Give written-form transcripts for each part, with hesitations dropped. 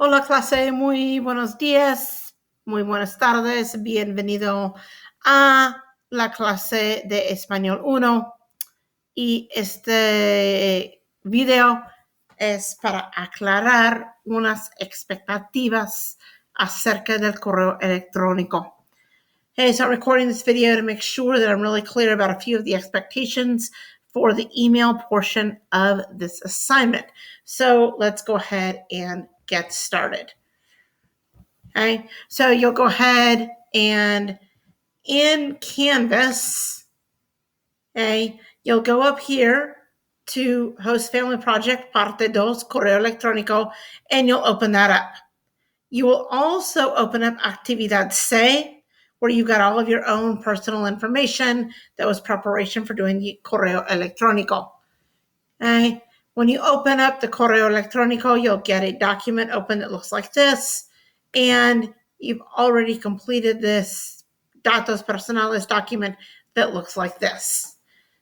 Hola clase, muy buenos días, muy buenas tardes, bienvenido a la clase de Español 1 y este video es para aclarar unas expectativas acerca del correo electrónico. Hey, so I'm recording this video to make sure that I'm really clear about a few of the expectations for the email portion of this assignment. So let's go ahead and get started. Okay, so you'll go ahead and in Canvas, okay, you'll go up here to Host Family Project, Parte 2, Correo Electrónico, and you'll open that up. You will also open up Actividad C, where you've got all of your own personal information that was preparation for doing the Correo Electrónico. Okay? When you open up the Correo Electrónico, you'll get a document open that looks like this, and you've already completed this datos personales document that looks like this.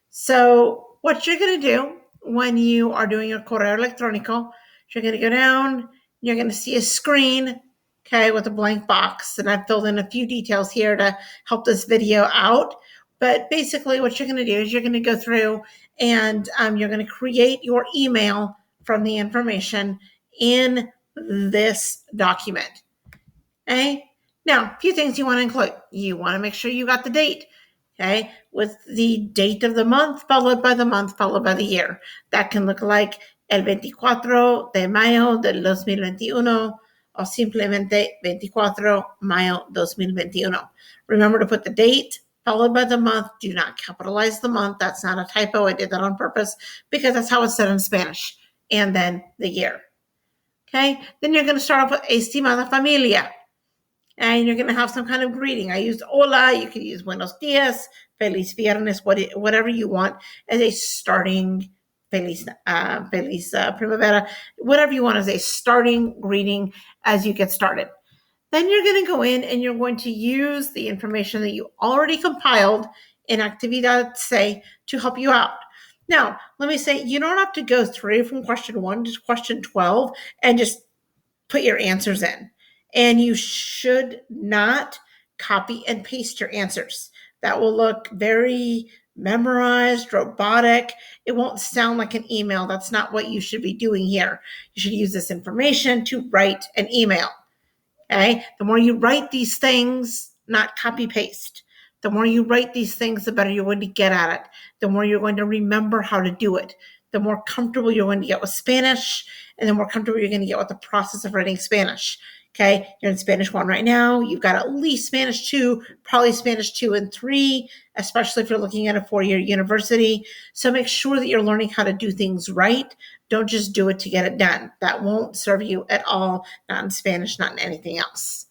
So what you're going to do when you are doing your Correo Electrónico, you're going to go down, you're going to see a screen, okay, with a blank box. And I've filled in a few details here to help this video out. But basically what you're going to do is you're going to go through and you're going to create your email from the information in this document. Okay? Now, a few things you want to include. You want to make sure you got the date, okay, with the date of the month, followed by the month, followed by the year. That can look like el 24 de mayo del 2021 o simplemente 24 mayo 2021. Remember to put the date followed by the month. Do not capitalize the month. That's not a typo. I did that on purpose because that's how it's said in Spanish. And then the year. Okay? Then you're going to start off with estimada familia. And you're going to have some kind of greeting. I used hola. You could use buenos dias, feliz viernes, whatever you want as a starting feliz primavera, whatever you want as a starting greeting as you get started. Then you're going to go in and you're going to use the information that you already compiled in Actividad C to help you out. Now, let me say, you don't have to go through from question 1 to question 12 and just put your answers in. And you should not copy and paste your answers. That will look very memorized, robotic. It won't sound like an email. That's not what you should be doing here. You should use this information to write an email. Okay? The more you write these things, not copy paste. The more you write these things, the better you're going to get at it. The more you're going to remember how to do it. The more comfortable you're going to get with Spanish, and the more comfortable you're going to get with the process of writing Spanish. Okay, you're in Spanish 1 right now. You've got at least Spanish 2, probably Spanish 2 and 3, especially if you're looking at a 4-year university. So make sure that you're learning how to do things right. Don't just do it to get it done. That won't serve you at all, not in Spanish, not in anything else.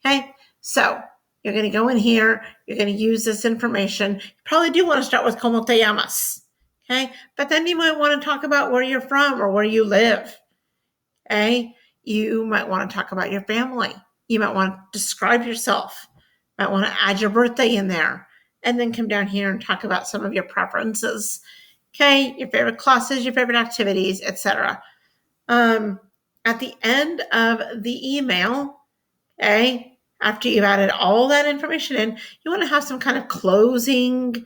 Okay, so you're going to go in here. You're going to use this information. You probably do want to start with como te llamas. Okay, but then you might want to talk about where you're from or where you live. Okay, you might want to talk about your family. You might want to describe yourself. You might want to add your birthday in there, and then come down here and talk about some of your preferences. Okay, your favorite classes, your favorite activities, etc. At the end of the email, okay, after you've added all that information in, you want to have some kind of closing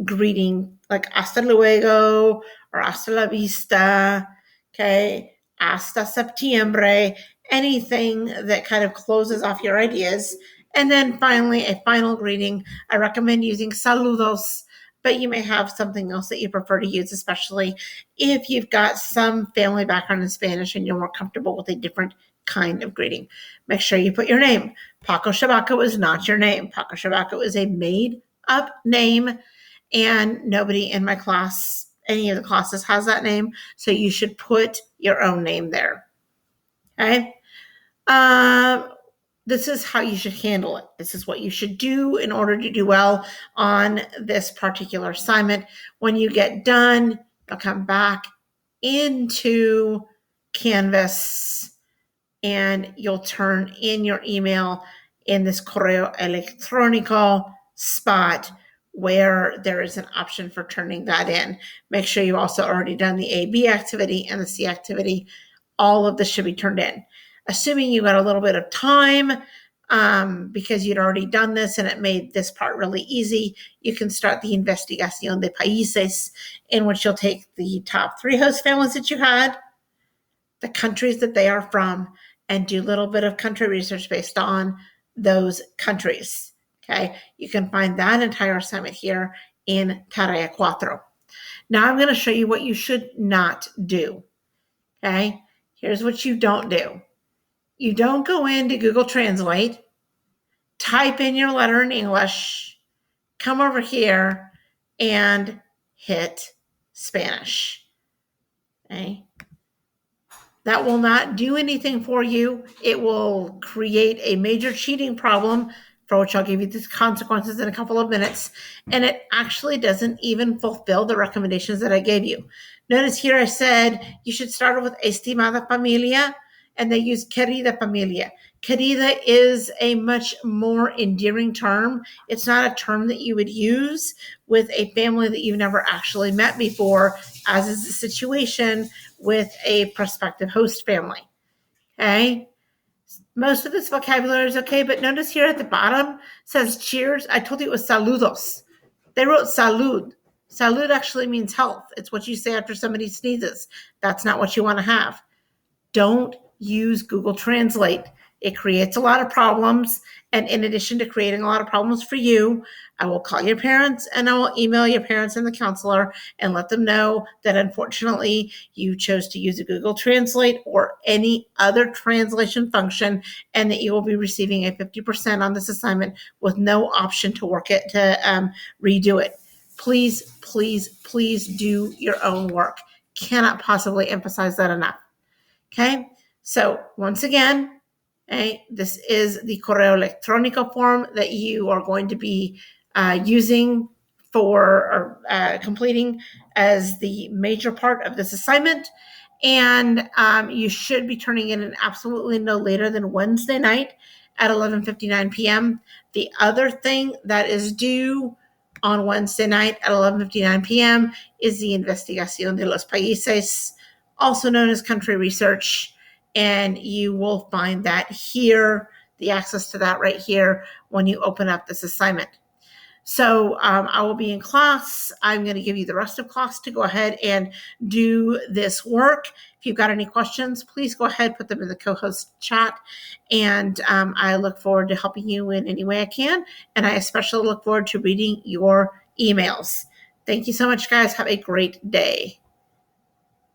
greeting, like hasta luego or hasta la vista, okay, hasta septiembre, anything that kind of closes off your ideas. And then finally, a final greeting. I recommend using saludos, but you may have something else that you prefer to use, especially if you've got some family background in Spanish and you're more comfortable with a different kind of greeting. Make sure you put your name. Paco Shabaco is not your name. Paco Shabaco is a made up name, and nobody in my class, any of the classes, has that name. So you should put your own name there. Okay. This is how you should handle it. This is what you should do in order to do well on this particular assignment. When you get done, you'll come back into Canvas and you'll turn in your email in this correo electrónico spot where there is an option for turning that in. Make sure you've also already done the A-B activity and the C activity all of this should be turned in. Assuming you got a little bit of time, because you'd already done this and it made this part really easy, you can start the investigación de países, in which you'll take the top 3 host families that you had, the countries that they are from, and do a little bit of country research based on those countries. Okay, you can find that entire assignment here in Tarea 4. Now I'm going to show you what you should not do. Okay, here's what you don't do. You don't go into Google Translate, type in your letter in English, come over here, and hit Spanish. Okay. That will not do anything for you. It will create a major cheating problem, for which I'll give you the consequences in a couple of minutes. And it actually doesn't even fulfill the recommendations that I gave you. Notice here I said you should start with estimada familia, and they use querida familia. Querida is a much more endearing term. It's not a term that you would use with a family that you've never actually met before, as is the situation with a prospective host family. Okay. Most of this vocabulary is okay, but notice here at the bottom says cheers. I told you it was saludos. They wrote salud. Salud actually means health. It's what you say after somebody sneezes. That's not what you want to have. Don't use Google Translate. It creates a lot of problems. And in addition to creating a lot of problems for you, I will call your parents and I will email your parents and the counselor and let them know that unfortunately you chose to use a Google Translate or any other translation function, and that you will be receiving a 50% on this assignment with no option to work it, to redo it. Please, please, please do your own work. Cannot possibly emphasize that enough. Okay, so once again, okay, this is the correo electrónico form that you are going to be using for completing as the major part of this assignment. And you should be turning in absolutely no later than Wednesday night at 11:59 p.m. The other thing that is due on Wednesday night at 11:59 p.m. is the Investigación de los Países, also known as country research, and you will find that here, the access to that right here when you open up this assignment. So I will be in class. I'm going to give you the rest of class to go ahead and do this work. If you've got any questions, please go ahead, put them in the co-host chat, and I look forward to helping you in any way I can, and I especially look forward to reading your emails. Thank you so much, guys. Have a great day.